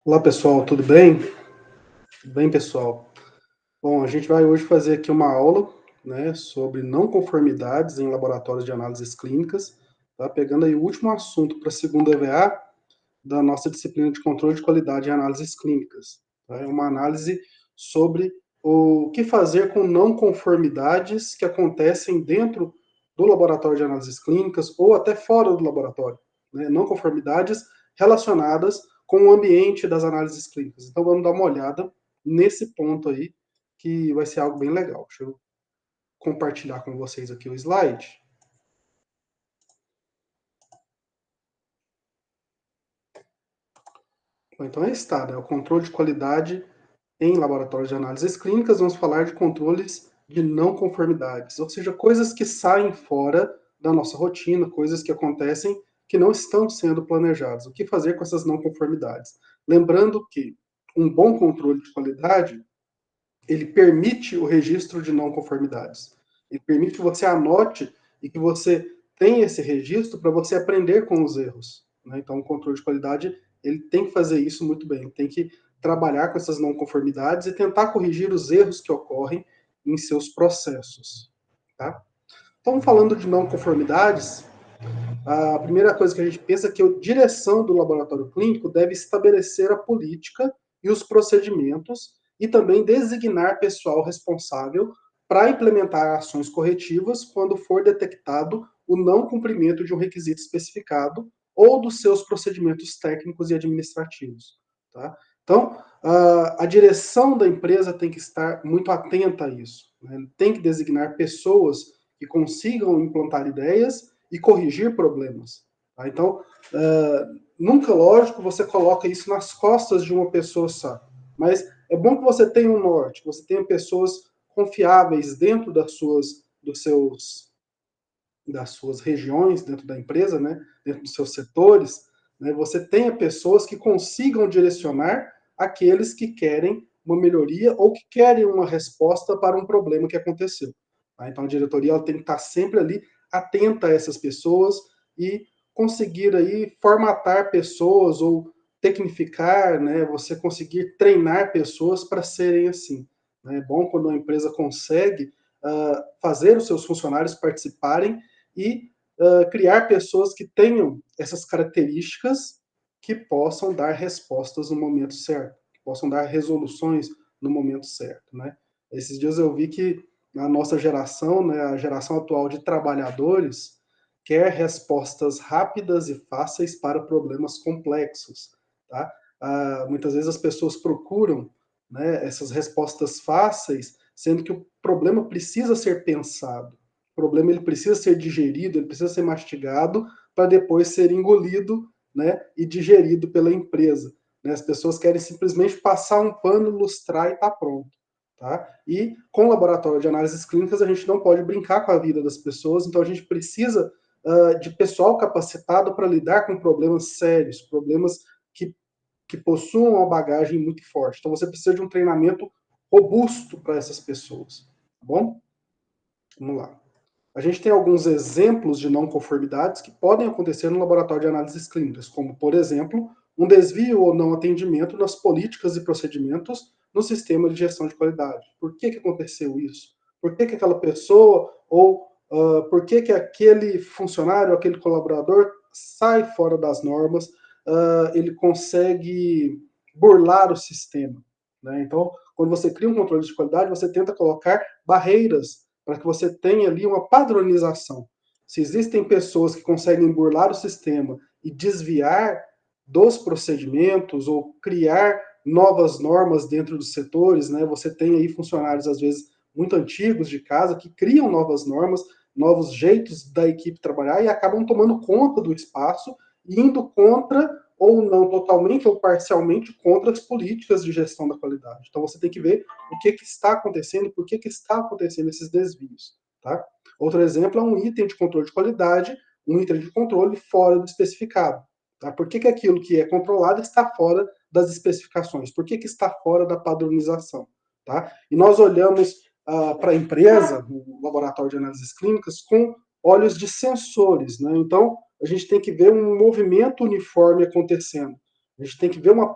Olá pessoal, tudo bem? Tudo bem, pessoal? Bom, a gente vai hoje fazer aqui uma aula, né, sobre não conformidades em laboratórios de análises clínicas, tá? Pegando aí o último assunto para a segunda EVA da nossa disciplina de controle de qualidade em análises clínicas. Tá? É uma análise sobre o que fazer com não conformidades que acontecem dentro do laboratório de análises clínicas ou até fora do laboratório, né? Não conformidades relacionadas com o ambiente das análises clínicas. Então vamos dar uma olhada nesse ponto aí, que vai ser algo bem legal. Deixa eu compartilhar com vocês aqui o slide. Então aí está, né? O controle de qualidade em laboratórios de análises clínicas. Vamos falar de controles de não conformidades, ou seja, coisas que saem fora da nossa rotina, coisas que acontecem que não estão sendo planejadas. O que fazer com essas não conformidades? Lembrando que um bom controle de qualidade, ele permite o registro de não conformidades. Ele permite que você anote e que você tenha esse registro para você aprender com os erros, né? Então, o controle de qualidade, ele tem que fazer isso muito bem, tem que trabalhar com essas não conformidades e tentar corrigir os erros que ocorrem em seus processos, tá? Então, falando de não conformidades, a primeira coisa que a gente pensa é que a direção do laboratório clínico deve estabelecer a política e os procedimentos e também designar pessoal responsável para implementar ações corretivas quando for detectado o não cumprimento de um requisito especificado ou dos seus procedimentos técnicos e administrativos. Tá? Então, a direção da empresa tem que estar muito atenta a isso, né? Tem que designar pessoas que consigam implantar ideias e corrigir problemas. Tá? Então, nunca, lógico, você coloca isso nas costas de uma pessoa só. Mas é bom que você tenha um norte, que você tenha pessoas confiáveis dentro das suas regiões, dentro da empresa, né? Dentro dos seus setores, né? Você tenha pessoas que consigam direcionar aqueles que querem uma melhoria ou que querem uma resposta para um problema que aconteceu. Tá? Então a diretoria ela tem que estar sempre ali atenta a essas pessoas e conseguir aí formatar pessoas ou tecnificar, né? Você conseguir treinar pessoas para serem assim. Né? É bom quando uma empresa consegue fazer os seus funcionários participarem e criar pessoas que tenham essas características que possam dar respostas no momento certo, que possam dar resoluções no momento certo, né? Esses dias eu vi que a nossa geração, né, a geração atual de trabalhadores, quer respostas rápidas e fáceis para problemas complexos, tá? Muitas vezes as pessoas procuram, né, essas respostas fáceis, sendo que o problema precisa ser pensado. O problema ele precisa ser digerido, ele precisa ser mastigado para depois ser engolido, né, e digerido pela empresa. Né? As pessoas querem simplesmente passar um pano, lustrar e está pronto. Tá? E com o laboratório de análises clínicas a gente não pode brincar com a vida das pessoas, então a gente precisa de pessoal capacitado para lidar com problemas sérios, problemas que, que possuam uma bagagem muito forte. Então você precisa de um treinamento robusto para essas pessoas. Tá bom? Vamos lá. A gente tem alguns exemplos de não conformidades que podem acontecer no laboratório de análises clínicas, como, por exemplo, um desvio ou não atendimento nas políticas e procedimentos no sistema de gestão de qualidade. Por que aconteceu isso? Por que aquela pessoa ou por que aquele funcionário, aquele colaborador sai fora das normas, ele consegue burlar o sistema? Né? Então, quando você cria um controle de qualidade, você tenta colocar barreiras para que você tenha ali uma padronização. Se existem pessoas que conseguem burlar o sistema e desviar dos procedimentos ou criar novas normas dentro dos setores, né? Você tem aí funcionários às vezes muito antigos de casa que criam novas normas, novos jeitos da equipe trabalhar e acabam tomando conta do espaço, indo contra ou não totalmente ou parcialmente contra as políticas de gestão da qualidade. Então você tem que ver o que está acontecendo e por que está acontecendo esses desvios. Tá? Outro exemplo é um item de controle de qualidade, um item de controle fora do especificado. Tá? Por que aquilo que é controlado está fora das especificações? Por que está fora da padronização? Tá? E nós olhamos para a empresa, o laboratório de análises clínicas, com olhos de sensores. Né? Então, a gente tem que ver um movimento uniforme acontecendo. A gente tem que ver uma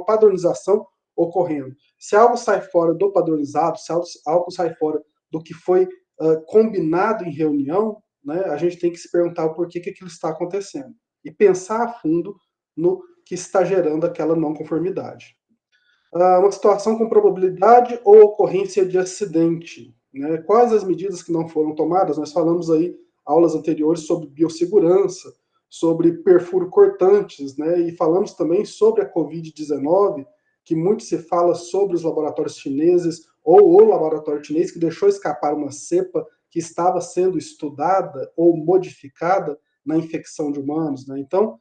padronização ocorrendo. Se algo sai fora do padronizado, se algo sai fora do que foi combinado em reunião, né, a gente tem que se perguntar o porquê que aquilo está acontecendo e pensar a fundo no que está gerando aquela não conformidade. Uma situação com probabilidade ou ocorrência de acidente, né? Quais as medidas que não foram tomadas? Nós falamos aí aulas anteriores sobre biossegurança, sobre perfuro cortantes, né? E falamos também sobre a Covid-19, que muito se fala sobre os laboratórios chineses ou o laboratório chinês que deixou escapar uma cepa que estava sendo estudada ou modificada na infecção de humanos, né? Então,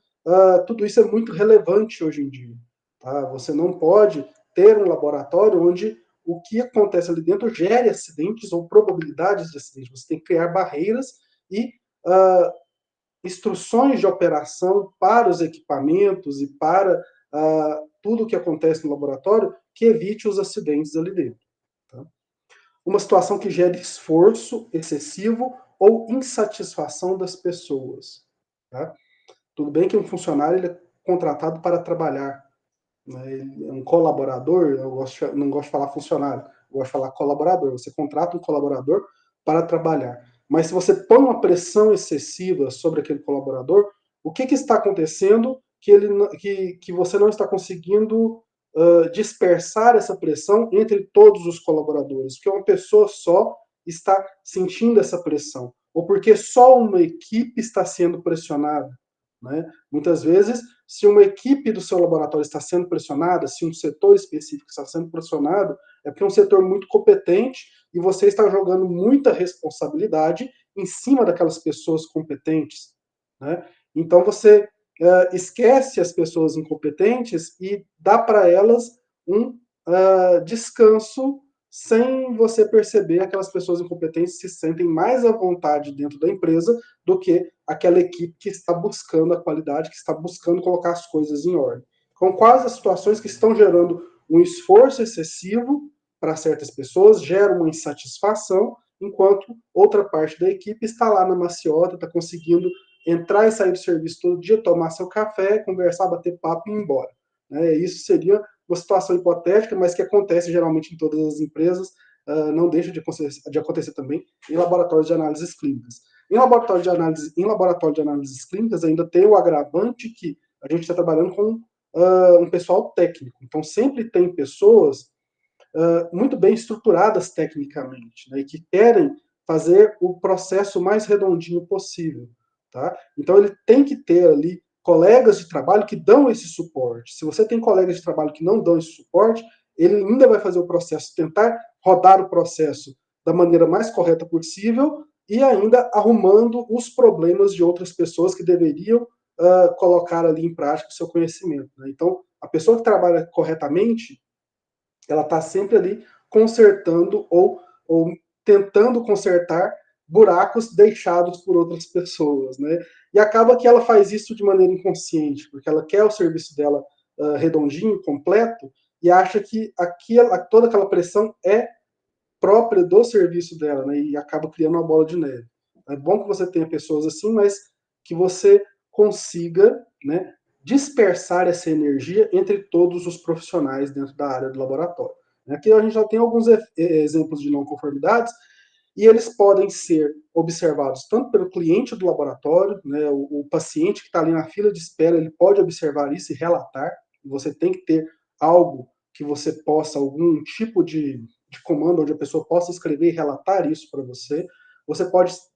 tudo isso é muito relevante hoje em dia. Tá? Você não pode ter um laboratório onde o que acontece ali dentro gere acidentes ou probabilidades de acidentes. Você tem que criar barreiras e instruções de operação para os equipamentos e para tudo o que acontece no laboratório que evite os acidentes ali dentro. Tá? Uma situação que gere esforço excessivo ou insatisfação das pessoas. Tá? Tudo bem que um funcionário ele é contratado para trabalhar, né? Ele é um colaborador, não gosto de falar funcionário, eu gosto de falar colaborador. Você contrata um colaborador para trabalhar. Mas se você põe uma pressão excessiva sobre aquele colaborador, o que está acontecendo que você não está conseguindo dispersar essa pressão entre todos os colaboradores? Porque uma pessoa só está sentindo essa pressão, ou porque só uma equipe está sendo pressionada. Né? Muitas vezes, se uma equipe do seu laboratório está sendo pressionada, se um setor específico está sendo pressionado, é porque é um setor muito competente e você está jogando muita responsabilidade em cima daquelas pessoas competentes. Né? Então você esquece as pessoas incompetentes e dá para elas um descanso sem você perceber. Aquelas pessoas incompetentes se sentem mais à vontade dentro da empresa do que aquela equipe que está buscando a qualidade, que está buscando colocar as coisas em ordem. Então, quais as situações que estão gerando um esforço excessivo para certas pessoas, gera uma insatisfação, enquanto outra parte da equipe está lá na maciota, está conseguindo entrar e sair do serviço todo dia, tomar seu café, conversar, bater papo e ir embora. Isso seria uma situação hipotética, mas que acontece geralmente em todas as empresas, não deixa de acontecer também em laboratórios de análises clínicas. Em laboratório de análises clínicas ainda tem o agravante que a gente está trabalhando com um pessoal técnico. Então, sempre tem pessoas muito bem estruturadas tecnicamente, né, e que querem fazer o processo mais redondinho possível. Tá? Então, ele tem que ter ali colegas de trabalho que dão esse suporte. Se você tem colegas de trabalho que não dão esse suporte, ele ainda vai fazer o processo, tentar rodar o processo da maneira mais correta possível e ainda arrumando os problemas de outras pessoas que deveriam colocar ali em prática o seu conhecimento. Né? Então, a pessoa que trabalha corretamente, ela está sempre ali consertando ou tentando consertar buracos deixados por outras pessoas, né? E acaba que ela faz isso de maneira inconsciente, porque ela quer o serviço dela redondinho, completo, e acha que toda aquela pressão é própria do serviço dela, né? E acaba criando uma bola de neve. É bom que você tenha pessoas assim, mas que você consiga, né, dispersar essa energia entre todos os profissionais dentro da área do laboratório. Aqui a gente já tem alguns exemplos de não conformidades e eles podem ser observados tanto pelo cliente do laboratório, né, o paciente que está ali na fila de espera, ele pode observar isso e relatar. Você tem que ter algo que você possa, algum tipo de comando onde a pessoa possa escrever e relatar isso para você. Você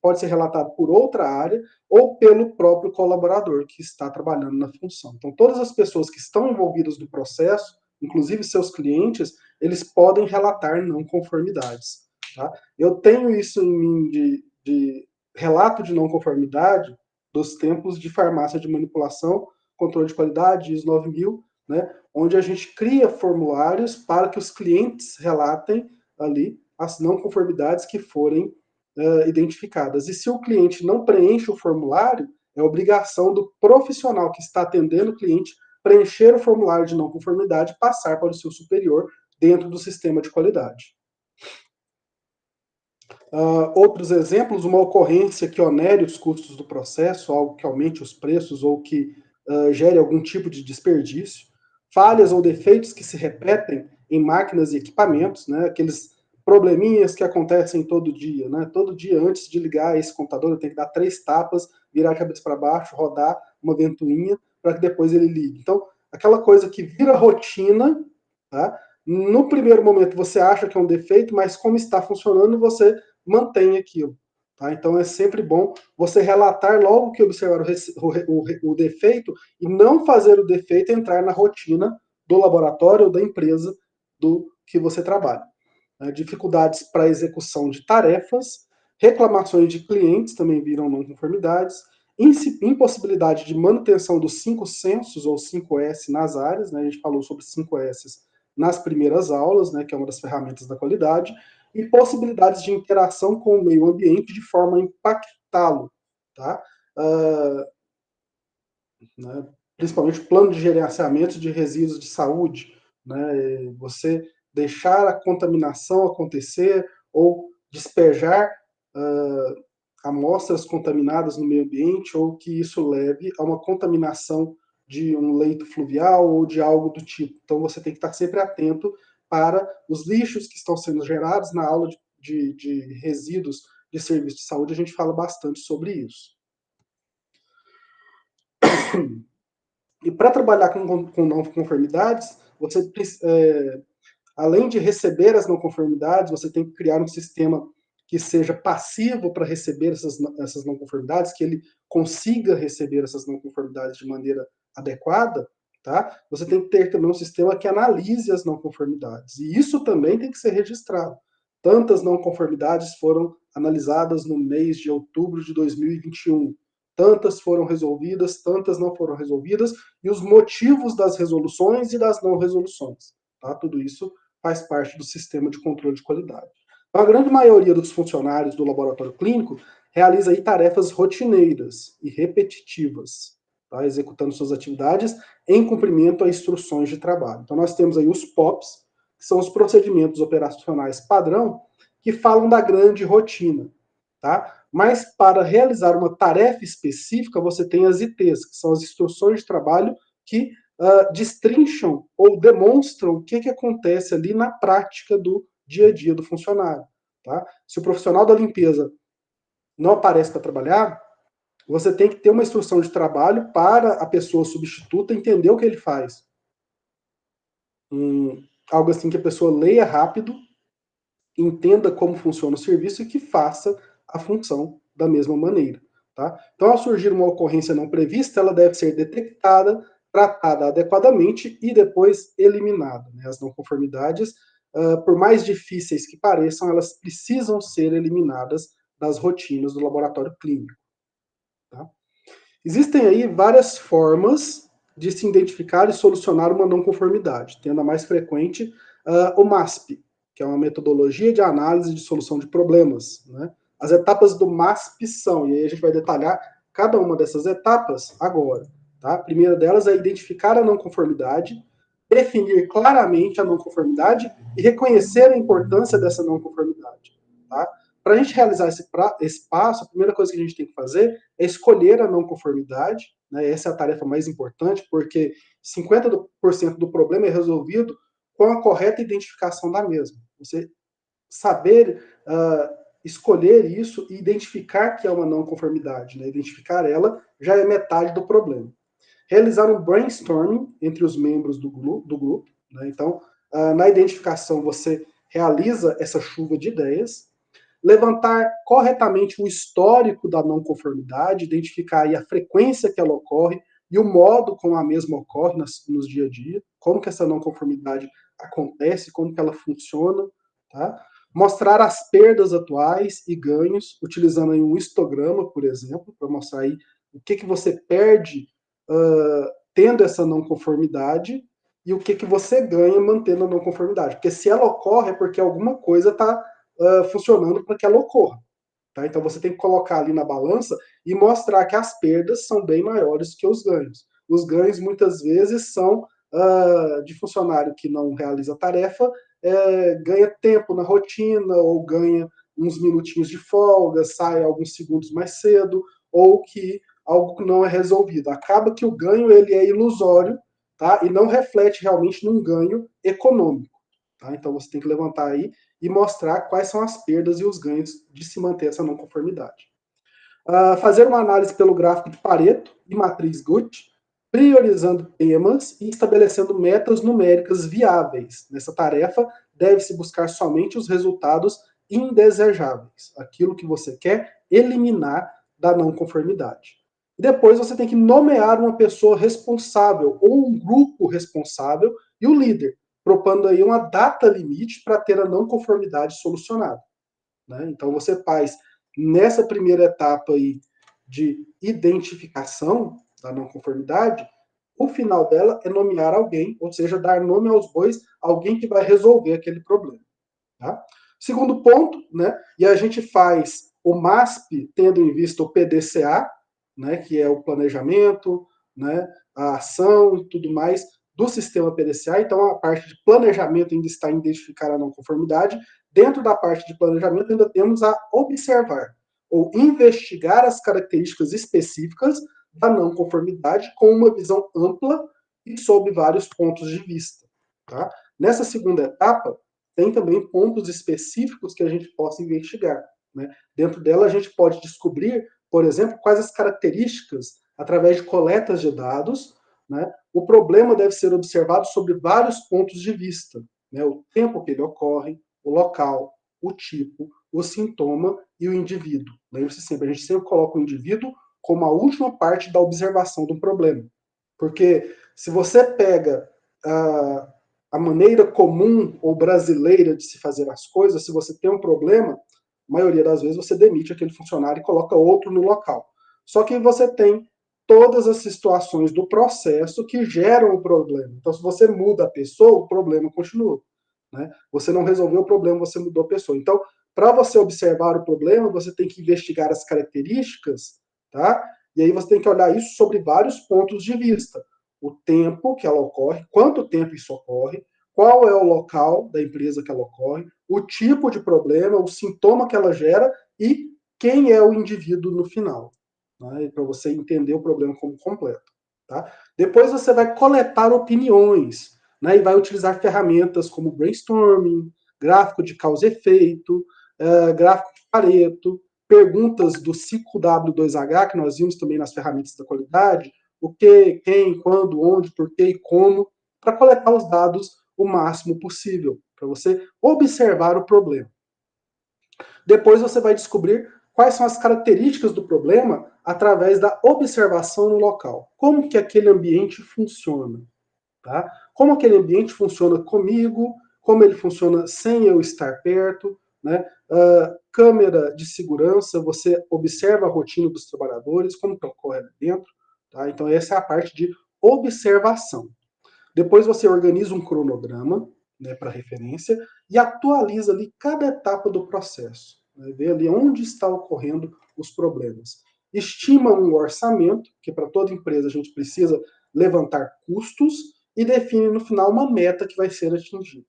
pode ser relatado por outra área ou pelo próprio colaborador que está trabalhando na função. Então, todas as pessoas que estão envolvidas no processo, inclusive seus clientes, eles podem relatar não conformidades. Tá? Eu tenho isso em mim de relato de não conformidade dos tempos de farmácia de manipulação, controle de qualidade, ISO 9000, né, onde a gente cria formulários para que os clientes relatem ali as não conformidades que forem identificadas. E se o cliente não preenche o formulário, é obrigação do profissional que está atendendo o cliente preencher o formulário de não conformidade e passar para o seu superior dentro do sistema de qualidade. Outros exemplos, uma ocorrência que onere os custos do processo, algo que aumente os preços ou que gere algum tipo de desperdício, falhas ou defeitos que se repetem em máquinas e equipamentos, né, aqueles probleminhas que acontecem todo dia, né? Todo dia, antes de ligar esse computador, eu tenho que dar 3 tapas, virar a cabeça para baixo, rodar uma ventoinha, para que depois ele ligue. Então, aquela coisa que vira rotina, tá? No primeiro momento você acha que é um defeito, mas como está funcionando, você mantém aquilo. Tá? Então é sempre bom você relatar logo que observar o defeito e não fazer o defeito entrar na rotina do laboratório ou da empresa do que você trabalha. Dificuldades para execução de tarefas, reclamações de clientes também viram não conformidades, impossibilidade de manutenção dos 5 censos ou 5S nas áreas, né? A gente falou sobre 5S nas primeiras aulas, né, que é uma das ferramentas da qualidade, e possibilidades de interação com o meio ambiente de forma a impactá-lo, tá? Né, principalmente o plano de gerenciamento de resíduos de saúde, né, você deixar a contaminação acontecer ou despejar amostras contaminadas no meio ambiente ou que isso leve a uma contaminação de um leito fluvial ou de algo do tipo. Então você tem que estar sempre atento para os lixos que estão sendo gerados. Na aula de resíduos de serviço de saúde a gente fala bastante sobre isso. E para trabalhar com não conformidades, você, além de receber as não conformidades, você tem que criar um sistema que seja passivo para receber essas não conformidades, que ele consiga receber essas não conformidades de maneira adequada, tá? Você tem que ter também um sistema que analise as não conformidades. E isso também tem que ser registrado. Tantas não conformidades foram analisadas no mês de outubro de 2021. Tantas foram resolvidas, tantas não foram resolvidas, e os motivos das resoluções e das não resoluções. Tá? Tudo isso faz parte do sistema de controle de qualidade. Então, a grande maioria dos funcionários do laboratório clínico realiza aí tarefas rotineiras e repetitivas, tá? Executando suas atividades em cumprimento a instruções de trabalho. Então, nós temos aí os POPs, que são os procedimentos operacionais padrão, que falam da grande rotina. Tá? Mas para realizar uma tarefa específica, você tem as ITs, que são as instruções de trabalho que destrincham ou demonstram o que acontece ali na prática do dia a dia do funcionário. Tá? Se o profissional da limpeza não aparece para trabalhar, você tem que ter uma instrução de trabalho para a pessoa substituta entender o que ele faz. Algo assim que a pessoa leia rápido, entenda como funciona o serviço e que faça a função da mesma maneira. Tá? Então, ao surgir uma ocorrência não prevista, ela deve ser detectada, tratada adequadamente e depois eliminada. Né? As não conformidades, por mais difíceis que pareçam, elas precisam ser eliminadas das rotinas do laboratório clínico. Tá? Existem aí várias formas de se identificar e solucionar uma não conformidade, tendo a mais frequente o MASP, que é uma metodologia de análise de solução de problemas. Né? As etapas do MASP são, e aí a gente vai detalhar cada uma dessas etapas agora. Tá? A primeira delas é identificar a não conformidade, definir claramente a não conformidade e reconhecer a importância dessa não conformidade. Tá? Para a gente realizar esse passo, a primeira coisa que a gente tem que fazer é escolher a não conformidade. Né? Essa é a tarefa mais importante, porque 50% do problema é resolvido com a correta identificação da mesma. Você saber escolher isso e identificar que é uma não conformidade, né? Identificar ela já é metade do problema. Realizar um brainstorming entre os membros do grupo. Né? Então, na identificação, você realiza essa chuva de ideias, levantar corretamente o histórico da não conformidade, identificar aí a frequência que ela ocorre e o modo como a mesma ocorre nos dia a dia, como que essa não conformidade acontece, como que ela funciona, tá? Mostrar as perdas atuais e ganhos, utilizando aí um histograma, por exemplo, para mostrar aí o que você perde tendo essa não conformidade e o que você ganha mantendo a não conformidade. Porque se ela ocorre é porque alguma coisa está funcionando para que ela ocorra. Tá? Então você tem que colocar ali na balança e mostrar que as perdas são bem maiores que os ganhos. Os ganhos muitas vezes são de funcionário que não realiza a tarefa, ganha tempo na rotina, ou ganha uns minutinhos de folga, sai alguns segundos mais cedo, ou que algo que não é resolvido. Acaba que o ganho ele é ilusório, tá? E não reflete realmente num ganho econômico. Tá? Então você tem que levantar aí e mostrar quais são as perdas e os ganhos de se manter essa não conformidade. Fazer uma análise pelo gráfico de Pareto e matriz Guth, priorizando temas e estabelecendo metas numéricas viáveis. Nessa tarefa, deve-se buscar somente os resultados indesejáveis, aquilo que você quer eliminar da não conformidade. Depois você tem que nomear uma pessoa responsável ou um grupo responsável e o líder, propondo aí uma data limite para ter a não conformidade solucionada. Né? Então você faz nessa primeira etapa aí de identificação da não conformidade, o final dela é nomear alguém, ou seja, dar nome aos bois, alguém que vai resolver aquele problema. Tá? Segundo ponto, né, e a gente faz o MASP tendo em vista o PDCA, né, que é o planejamento, né, a ação e tudo mais do sistema PDCA. Então, a parte de planejamento ainda está em identificar a não conformidade. Dentro da parte de planejamento, ainda temos a observar ou investigar as características específicas da não conformidade com uma visão ampla e sob vários pontos de vista. Tá? Nessa segunda etapa, tem também pontos específicos que a gente possa investigar. Né? Dentro dela, a gente pode descobrir, por exemplo, quais as características, através de coletas de dados, né? O problema deve ser observado sobre vários pontos de vista. Né? O tempo que ele ocorre, o local, o tipo, o sintoma e o indivíduo. Lembre-se sempre, a gente sempre coloca o indivíduo como a última parte da observação do problema. Porque se você pega a maneira comum ou brasileira de se fazer as coisas, se você tem um problema, a maioria das vezes você demite aquele funcionário e coloca outro no local. Só que você tem todas as situações do processo que geram o problema. Então, se você muda a pessoa, o problema continua. Né? Você não resolveu o problema, você mudou a pessoa. Então, para você observar o problema, você tem que investigar as características, tá? E aí você tem que olhar isso sobre vários pontos de vista. O tempo que ela ocorre, quanto tempo isso ocorre, qual é o local da empresa que ela ocorre, o tipo de problema, o sintoma que ela gera e quem é o indivíduo no final. Né? Para você entender o problema como completo. Tá? Depois você vai coletar opiniões, né? E vai utilizar ferramentas como brainstorming, gráfico de causa e efeito, gráfico de Pareto, perguntas do ciclo W2H, que nós vimos também nas ferramentas da qualidade, o que, quem, quando, onde, por que e como, para coletar os dados o máximo possível, para você observar o problema. Depois você vai descobrir quais são as características do problema através da observação no local. Como que aquele ambiente funciona, tá? Como aquele ambiente funciona comigo, como ele funciona sem eu estar perto, né? Câmera de segurança, você observa a rotina dos trabalhadores, como que ocorre ali dentro, tá? Então essa é a parte de observação. Depois você organiza um cronograma, né, para referência e atualiza ali cada etapa do processo. Né, vê ali onde está ocorrendo os problemas. Estima um orçamento, que para toda empresa a gente precisa levantar custos e define no final uma meta que vai ser atingida.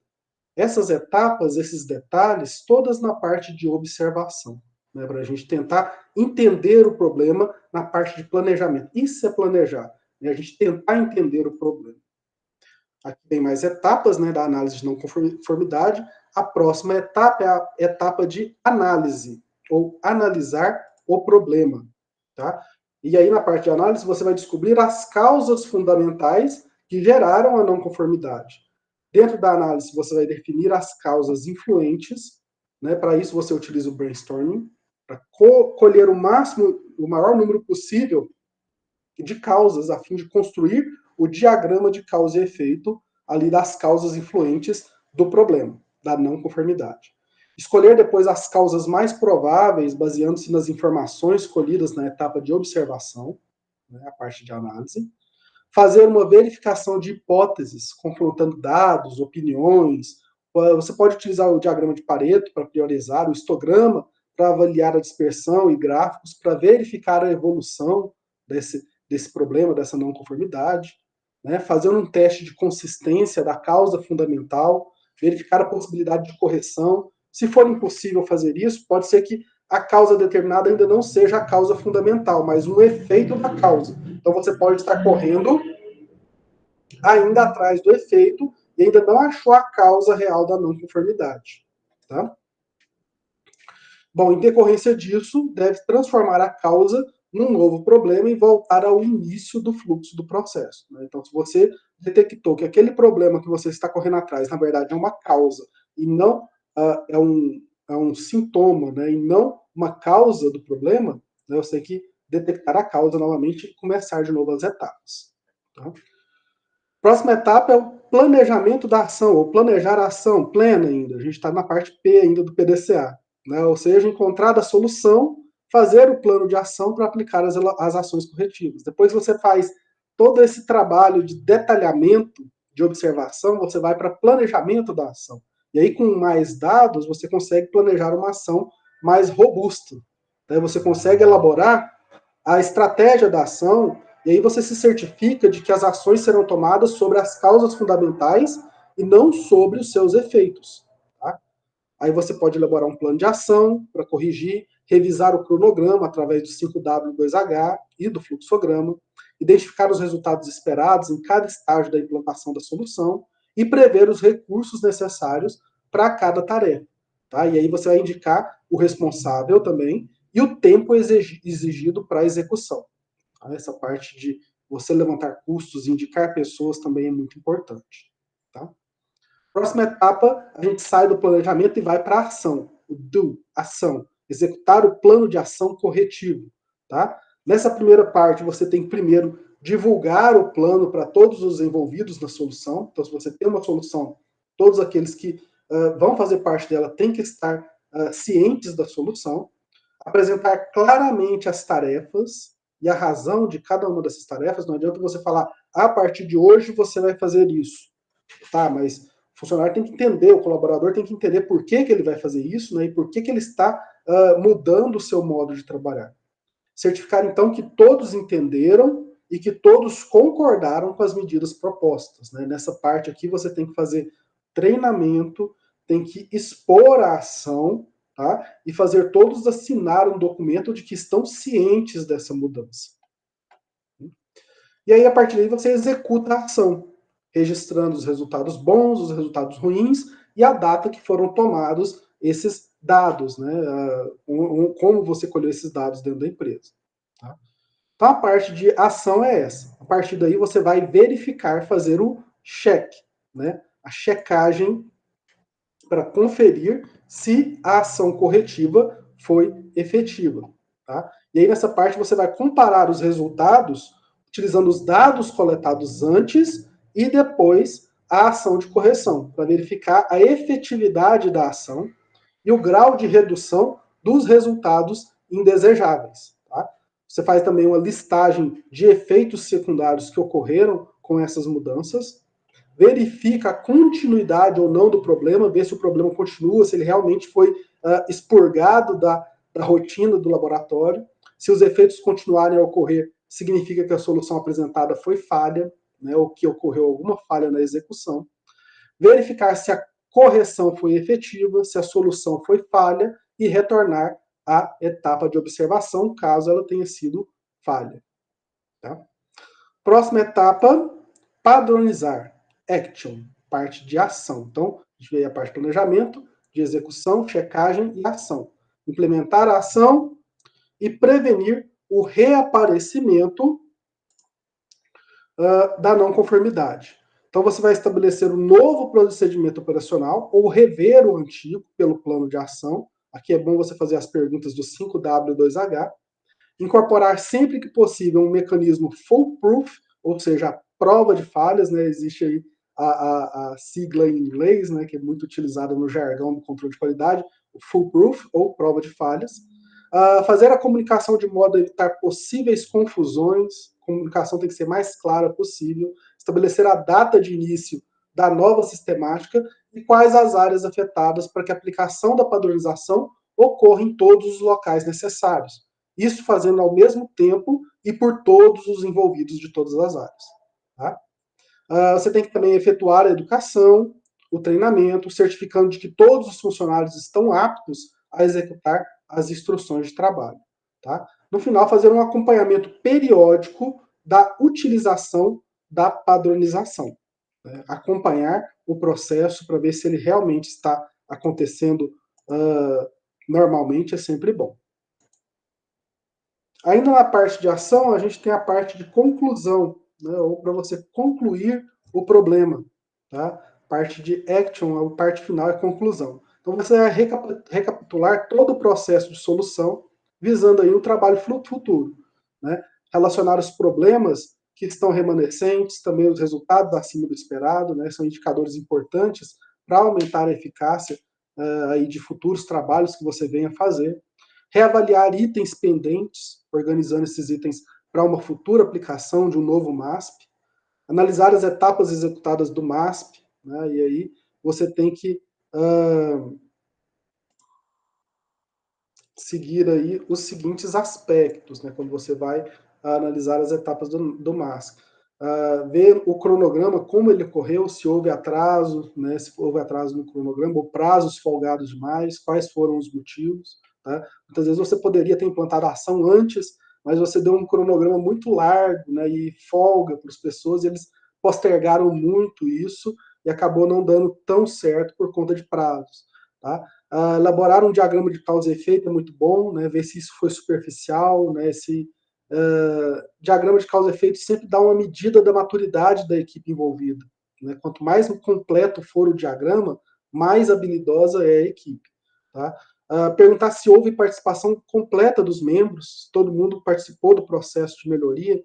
Essas etapas, esses detalhes, todas na parte de observação, né, para a gente tentar entender o problema na parte de planejamento. Isso é planejar, né, a gente tentar entender o problema. Aqui tem mais etapas, né, da análise de não conformidade. A próxima etapa é a etapa de análise, ou analisar o problema. Tá? E aí, na parte de análise, você vai descobrir as causas fundamentais que geraram a não conformidade. Dentro da análise, você vai definir as causas influentes. Né? Para isso, você utiliza o brainstorming, para colher o máximo, o maior número possível de causas, a fim de construir o diagrama de causa e efeito ali das causas influentes do problema, da não conformidade. Escolher depois as causas mais prováveis, baseando-se nas informações colhidas na etapa de observação, né, a parte de análise. Fazer uma verificação de hipóteses, confrontando dados, opiniões. Você pode utilizar o diagrama de Pareto para priorizar, o histograma para avaliar a dispersão e gráficos para verificar a evolução desse problema, dessa não conformidade, né? Fazer um teste de consistência da causa fundamental, verificar a possibilidade de correção. Se for impossível fazer isso, pode ser que a causa determinada ainda não seja a causa fundamental, mas um efeito da causa. Então você pode estar correndo ainda atrás do efeito e ainda não achou a causa real da não conformidade. Tá? Bom, em decorrência disso, deve transformar a causa num novo problema e voltar ao início do fluxo do processo. Né? Então, se você detectou que aquele problema que você está correndo atrás, na verdade, é uma causa e não é um sintoma, né? E não uma causa do problema, né? Você tem que detectar a causa novamente e começar de novo as etapas. Tá? Próxima etapa é o planejamento da ação, ou planejar a ação, plena ainda. A gente está na parte P ainda do PDCA. Né? Ou seja, encontrar a solução, fazer o plano de ação para aplicar as ações corretivas. Depois você faz todo esse trabalho de detalhamento, de observação, você vai para planejamento da ação. E aí, com mais dados, você consegue planejar uma ação mais robusta. Né? Você consegue elaborar a estratégia da ação, e aí você se certifica de que as ações serão tomadas sobre as causas fundamentais e não sobre os seus efeitos. Tá? Aí você pode elaborar um plano de ação para corrigir, revisar o cronograma através do 5W2H e do fluxograma, identificar os resultados esperados em cada estágio da implantação da solução e prever os recursos necessários para cada tarefa. Tá? E aí você vai indicar o responsável também e o tempo exigido para a execução. Tá? Essa parte de você levantar custos e indicar pessoas também é muito importante. Tá? Próxima etapa, a gente sai do planejamento e vai para a ação. O do, ação. Executar o plano de ação corretivo. Tá? Nessa primeira parte, você tem que primeiro divulgar o plano para todos os envolvidos na solução. Então, se você tem uma solução, todos aqueles que vão fazer parte dela têm que estar cientes da solução. Apresentar claramente as tarefas e a razão de cada uma dessas tarefas. Não adianta você falar, a partir de hoje você vai fazer isso. Tá, mas o funcionário tem que entender, o colaborador tem que entender por que ele vai fazer isso, né, e por que ele está mudando o seu modo de trabalhar. Certificar, então, que todos entenderam e que todos concordaram com as medidas propostas. Né? Nessa parte aqui, você tem que fazer treinamento, tem que expor a ação, tá? E fazer todos assinar um documento de que estão cientes dessa mudança. E aí, a partir daí, você executa a ação, registrando os resultados bons, os resultados ruins e a data que foram tomados esses dados, né? Como você colheu esses dados dentro da empresa. Tá? Então, a parte de ação é essa. A partir daí, você vai verificar, fazer o check, né? A checagem para conferir se a ação corretiva foi efetiva. Tá? E aí, nessa parte, você vai comparar os resultados utilizando os dados coletados antes e depois a ação de correção, para verificar a efetividade da ação e o grau de redução dos resultados indesejáveis. Tá? Você faz também uma listagem de efeitos secundários que ocorreram com essas mudanças, verifica a continuidade ou não do problema, vê se o problema continua, se ele realmente foi expurgado da rotina do laboratório. Se os efeitos continuarem a ocorrer, significa que a solução apresentada foi falha, né, ou que ocorreu alguma falha na execução. Verificar se a correção foi efetiva, se a solução foi falha e retornar à etapa de observação, caso ela tenha sido falha. Tá? Próxima etapa, padronizar. Action, parte de ação. Então, a gente vê a parte de planejamento, de execução, checagem e ação. Implementar a ação e prevenir o reaparecimento da não conformidade. Então, você vai estabelecer um novo procedimento operacional ou rever o antigo pelo plano de ação. Aqui é bom você fazer as perguntas do 5W2H. Incorporar sempre que possível um mecanismo foolproof, ou seja, a prova de falhas, né? Existe aí a sigla em inglês, né, que é muito utilizada no jargão do controle de qualidade, o foolproof, ou prova de falhas. Fazer a comunicação de modo a evitar possíveis confusões, a comunicação tem que ser mais clara possível, estabelecer a data de início da nova sistemática e quais as áreas afetadas para que a aplicação da padronização ocorra em todos os locais necessários. Isso fazendo ao mesmo tempo e por todos os envolvidos de todas as áreas. Tá? Você tem que também efetuar a educação, o treinamento, certificando de que todos os funcionários estão aptos a executar as instruções de trabalho. Tá? No final, fazer um acompanhamento periódico da utilização da padronização. Né? Acompanhar o processo para ver se ele realmente está acontecendo normalmente é sempre bom. Ainda na parte de ação, a gente tem a parte de conclusão, né? Ou para você concluir o problema. Tá? Parte de action, a parte final é conclusão. Então você vai recapitular todo o processo de solução, visando aí um trabalho futuro. Né? Relacionar os problemas que estão remanescentes, também os resultados acima do esperado, né? São indicadores importantes para aumentar a eficácia aí de futuros trabalhos que você venha fazer. Reavaliar itens pendentes, organizando esses itens para uma futura aplicação de um novo MASP. Analisar as etapas executadas do MASP, né? E aí você tem que seguir aí os seguintes aspectos, né, quando você vai analisar as etapas do MASP. Ver o cronograma, como ele ocorreu, se houve atraso, né, se houve atraso no cronograma, ou prazos folgados demais, quais foram os motivos. Tá? Muitas vezes você poderia ter implantado a ação antes, mas você deu um cronograma muito largo, né, e folga para as pessoas, e eles postergaram muito isso, e acabou não dando tão certo por conta de prazos. Tá? Elaborar um diagrama de causa e efeito é muito bom, né? Ver se isso foi superficial, né? Esse diagrama de causa e efeito sempre dá uma medida da maturidade da equipe envolvida. Né? Quanto mais completo for o diagrama, mais habilidosa é a equipe. Tá? Perguntar se houve participação completa dos membros, se todo mundo participou do processo de melhoria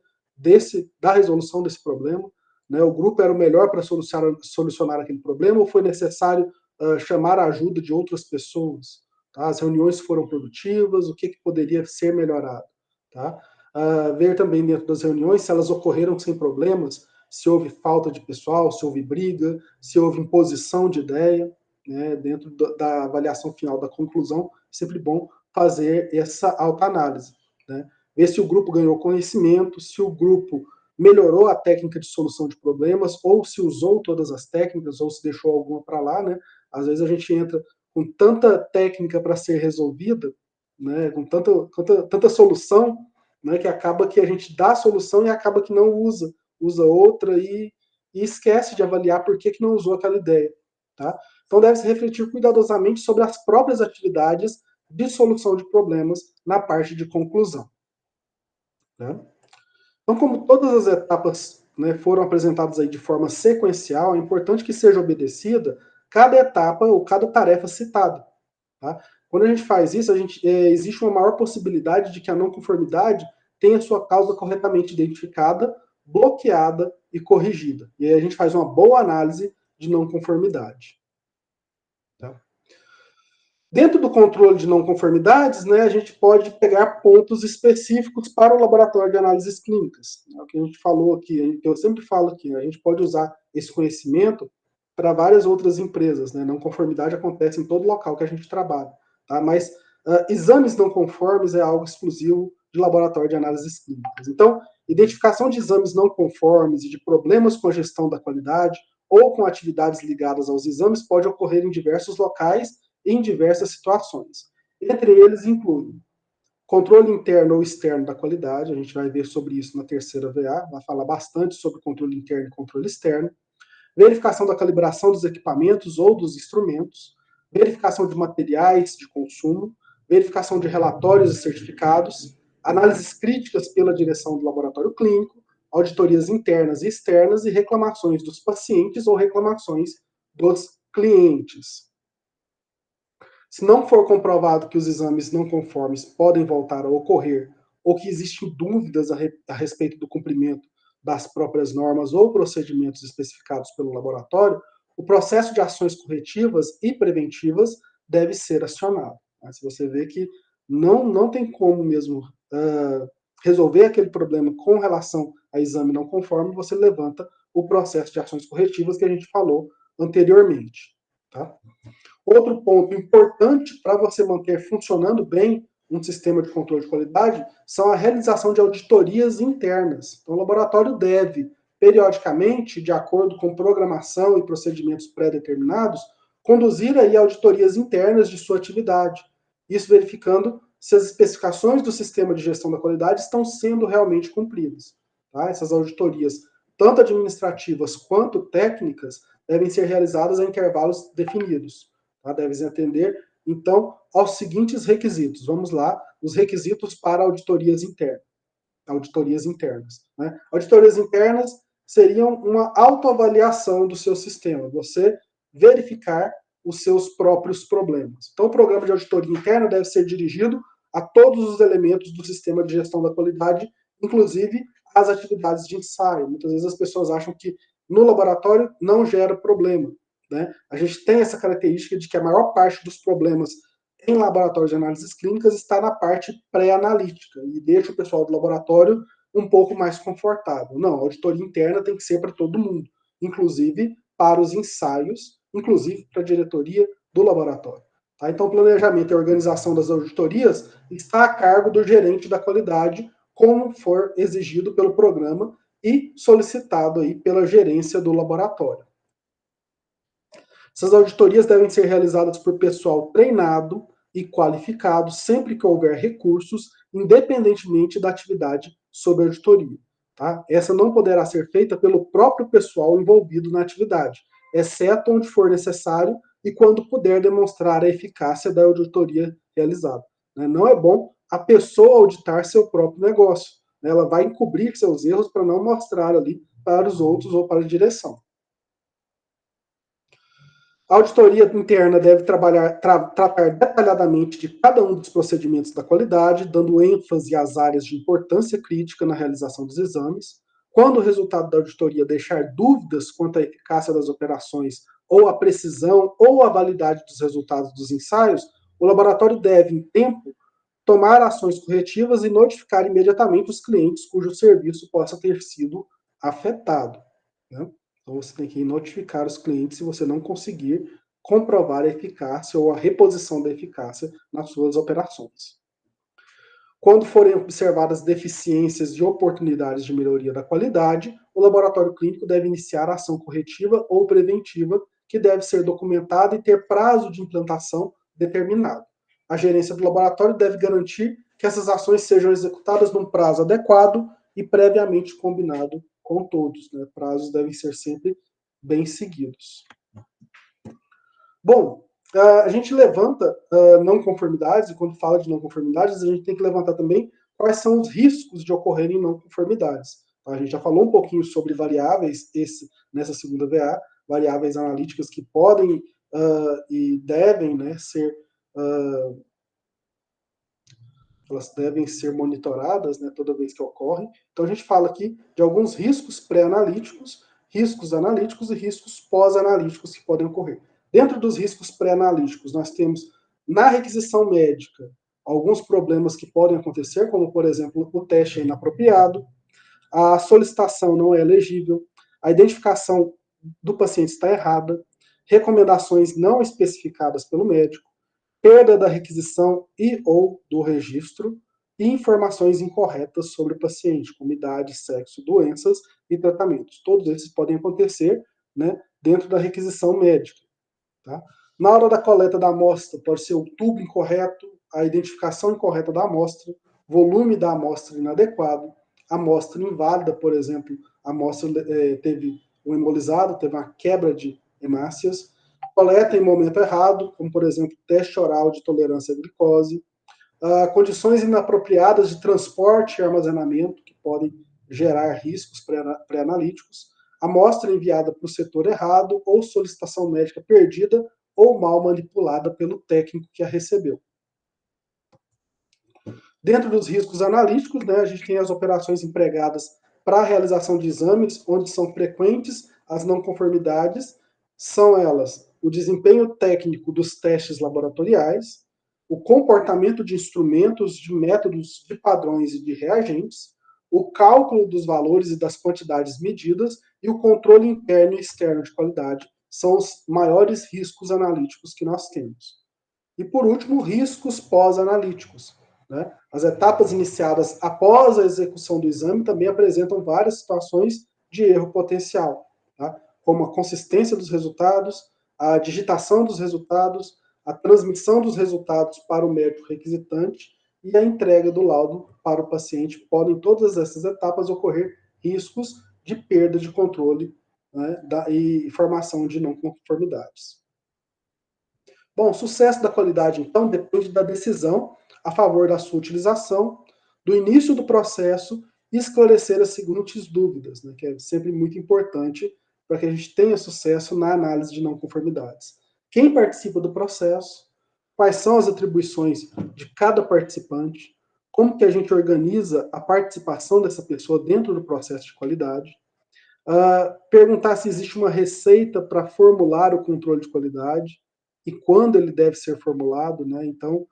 da resolução desse problema. Né? O grupo era o melhor para solucionar aquele problema ou foi necessário chamar a ajuda de outras pessoas? Tá? As reuniões foram produtivas, o que poderia ser melhorado? Tá? Ver também dentro das reuniões se elas ocorreram sem problemas, se houve falta de pessoal, se houve briga, se houve imposição de ideia. Né? Dentro da avaliação final da conclusão, sempre bom fazer essa autoanálise. Né? Ver se o grupo ganhou conhecimento, se o grupo melhorou a técnica de solução de problemas, ou se usou todas as técnicas, ou se deixou alguma para lá, né? Às vezes a gente entra com tanta técnica para ser resolvida, né? Com tanta solução, né? Que acaba que a gente dá a solução e acaba que não usa outra e esquece de avaliar por que não usou aquela ideia. Tá? Então deve-se refletir cuidadosamente sobre as próprias atividades de solução de problemas na parte de conclusão. Né? Então, como todas as etapas, né, foram apresentadas aí de forma sequencial, é importante que seja obedecida cada etapa ou cada tarefa citada. Tá? Quando a gente faz isso, existe uma maior possibilidade de que a não conformidade tenha sua causa corretamente identificada, bloqueada e corrigida. E aí a gente faz uma boa análise de não conformidade. Tá? Dentro do controle de não conformidades, né, a gente pode pegar pontos específicos para o laboratório de análises clínicas. É o que a gente falou aqui, que eu sempre falo aqui, a gente pode usar esse conhecimento para várias outras empresas. Né? Não conformidade acontece em todo local que a gente trabalha. Tá? Mas exames não conformes é algo exclusivo de laboratório de análises clínicas. Então, identificação de exames não conformes e de problemas com a gestão da qualidade ou com atividades ligadas aos exames pode ocorrer em diversos locais em diversas situações. Entre eles incluem controle interno ou externo da qualidade, a gente vai ver sobre isso na terceira VA, vai falar bastante sobre controle interno e controle externo, verificação da calibração dos equipamentos ou dos instrumentos, verificação de materiais de consumo, verificação de relatórios e certificados, análises críticas pela direção do laboratório clínico, auditorias internas e externas e reclamações dos pacientes ou reclamações dos clientes. Se não for comprovado que os exames não conformes podem voltar a ocorrer ou que existem dúvidas a respeito do cumprimento das próprias normas ou procedimentos especificados pelo laboratório, o processo de ações corretivas e preventivas deve ser acionado. Se você vê que não tem como mesmo resolver aquele problema com relação a exame não conforme, você levanta o processo de ações corretivas que a gente falou anteriormente. Tá? Outro ponto importante para você manter funcionando bem um sistema de controle de qualidade são a realização de auditorias internas. Então, o laboratório deve, periodicamente, de acordo com programação e procedimentos pré-determinados, conduzir aí auditorias internas de sua atividade. isso verificando se as especificações do sistema de gestão da qualidade estão sendo realmente cumpridas. Tá? Essas auditorias, tanto administrativas quanto técnicas, devem ser realizadas em intervalos definidos. Tá? Devem atender, então, aos seguintes requisitos. Vamos lá, os requisitos para auditorias internas. Né? Auditorias internas seriam uma autoavaliação do seu sistema, você verificar os seus próprios problemas. Então, o programa de auditoria interna deve ser dirigido a todos os elementos do sistema de gestão da qualidade, inclusive as atividades de ensaio. Muitas vezes as pessoas acham que no laboratório não gera problema. Né? A gente tem essa característica de que a maior parte dos problemas em laboratórios de análises clínicas está na parte pré-analítica e deixa o pessoal do laboratório um pouco mais confortável. Não, a auditoria interna tem que ser para todo mundo, inclusive para os ensaios, inclusive para a diretoria do laboratório. Tá? Então, o planejamento e a organização das auditorias está a cargo do gerente da qualidade, como for exigido pelo programa e solicitado aí pela gerência do laboratório. Essas auditorias devem ser realizadas por pessoal treinado e qualificado sempre que houver recursos, independentemente da atividade sob auditoria. Tá? Essa não poderá ser feita pelo próprio pessoal envolvido na atividade, exceto onde for necessário e quando puder demonstrar a eficácia da auditoria realizada. Não é bom a pessoa auditar seu próprio negócio. Ela vai encobrir seus erros para não mostrar ali para os outros ou para a direção. A auditoria interna deve tratar detalhadamente de cada um dos procedimentos da qualidade, dando ênfase às áreas de importância crítica na realização dos exames. Quando o resultado da auditoria deixar dúvidas quanto à eficácia das operações, ou a precisão ou a validade dos resultados dos ensaios, o laboratório deve, em tempo, tomar ações corretivas e notificar imediatamente os clientes cujo serviço possa ter sido afetado. Né? Então, você tem que notificar os clientes se você não conseguir comprovar a eficácia ou a reposição da eficácia nas suas operações. Quando forem observadas deficiências e oportunidades de melhoria da qualidade, o laboratório clínico deve iniciar a ação corretiva ou preventiva, que deve ser documentada e ter prazo de implantação determinado. A gerência do laboratório deve garantir que essas ações sejam executadas num prazo adequado e previamente combinado com todos. Né? Prazos devem ser sempre bem seguidos. Bom, a gente levanta não conformidades, e quando fala de não conformidades, a gente tem que levantar também quais são os riscos de ocorrerem não conformidades. A gente já falou um pouquinho sobre variáveis nessa segunda VA, variáveis analíticas que podem e devem, né, elas devem ser monitoradas, né, toda vez que ocorrem. Então a gente fala aqui de alguns riscos pré-analíticos, riscos analíticos e riscos pós-analíticos que podem ocorrer. Dentro dos riscos pré-analíticos, nós temos na requisição médica alguns problemas que podem acontecer, como por exemplo o teste é inapropriado, a solicitação não é elegível, a identificação do paciente está errada, recomendações não especificadas pelo médico, perda da requisição e ou do registro e informações incorretas sobre o paciente, como idade, sexo, doenças e tratamentos. Todos esses podem acontecer, né, dentro da requisição médica. Tá? Na hora da coleta da amostra, pode ser o tubo incorreto, a identificação incorreta da amostra, volume da amostra inadequado, amostra inválida, por exemplo, a amostra teve um embolizado, teve uma quebra de hemácias, coleta em momento errado, como por exemplo, teste oral de tolerância à glicose, condições inapropriadas de transporte e armazenamento, que podem gerar riscos pré-analíticos, amostra enviada para o setor errado ou solicitação médica perdida ou mal manipulada pelo técnico que a recebeu. Dentro dos riscos analíticos, né, a gente tem as operações empregadas para a realização de exames, onde são frequentes as não conformidades, são elas o desempenho técnico dos testes laboratoriais, o comportamento de instrumentos, de métodos, de padrões e de reagentes, o cálculo dos valores e das quantidades medidas e o controle interno e externo de qualidade são os maiores riscos analíticos que nós temos. E por último, riscos pós-analíticos. Né? As etapas iniciadas após a execução do exame também apresentam várias situações de erro potencial, tá? Como a consistência dos resultados, a digitação dos resultados, a transmissão dos resultados para o médico requisitante e a entrega do laudo para o paciente. Podem, em todas essas etapas, ocorrer riscos de perda de controle, né, e formação de não conformidades. Bom, o sucesso da qualidade, então, depende da decisão a favor da sua utilização, do início do processo e esclarecer as seguintes dúvidas, né, que é sempre muito importante para que a gente tenha sucesso na análise de não conformidades. Quem participa do processo, quais são as atribuições de cada participante, como que a gente organiza a participação dessa pessoa dentro do processo de qualidade, perguntar se existe uma receita para formular o controle de qualidade e quando ele deve ser formulado, né? Então,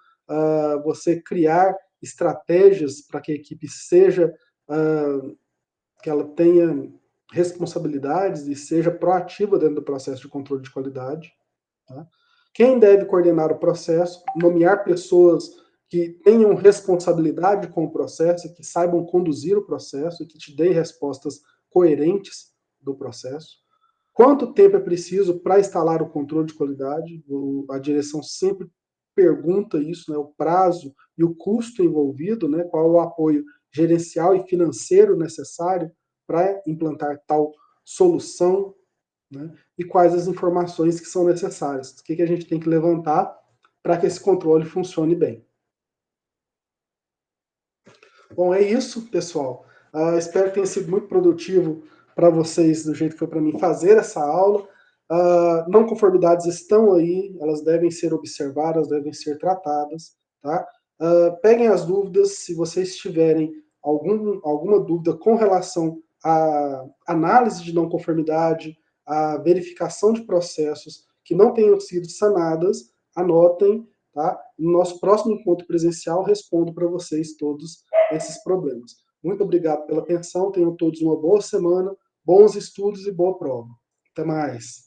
você criar estratégias para que a equipe seja, que ela tenha responsabilidades e seja proativa dentro do processo de controle de qualidade. Tá? Quem deve coordenar o processo, nomear pessoas que tenham responsabilidade com o processo, que saibam conduzir o processo e que te deem respostas coerentes do processo. Quanto tempo é preciso para instalar o controle de qualidade? A direção sempre pergunta isso, né, o prazo e o custo envolvido, né, qual é o apoio gerencial e financeiro necessário para implantar tal solução, né, e quais as informações que são necessárias, o que a gente tem que levantar para que esse controle funcione bem. Bom, é isso, pessoal. Espero que tenha sido muito produtivo para vocês, do jeito que foi para mim fazer essa aula. Não conformidades estão aí, elas devem ser observadas, devem ser tratadas, tá? Peguem as dúvidas, se vocês tiverem alguma dúvida com relação à análise de não conformidade, à verificação de processos que não tenham sido sanadas, anotem, tá? No nosso próximo encontro presencial, respondo para vocês todos esses problemas. Muito obrigado pela atenção, tenham todos uma boa semana, bons estudos e boa prova. Até mais.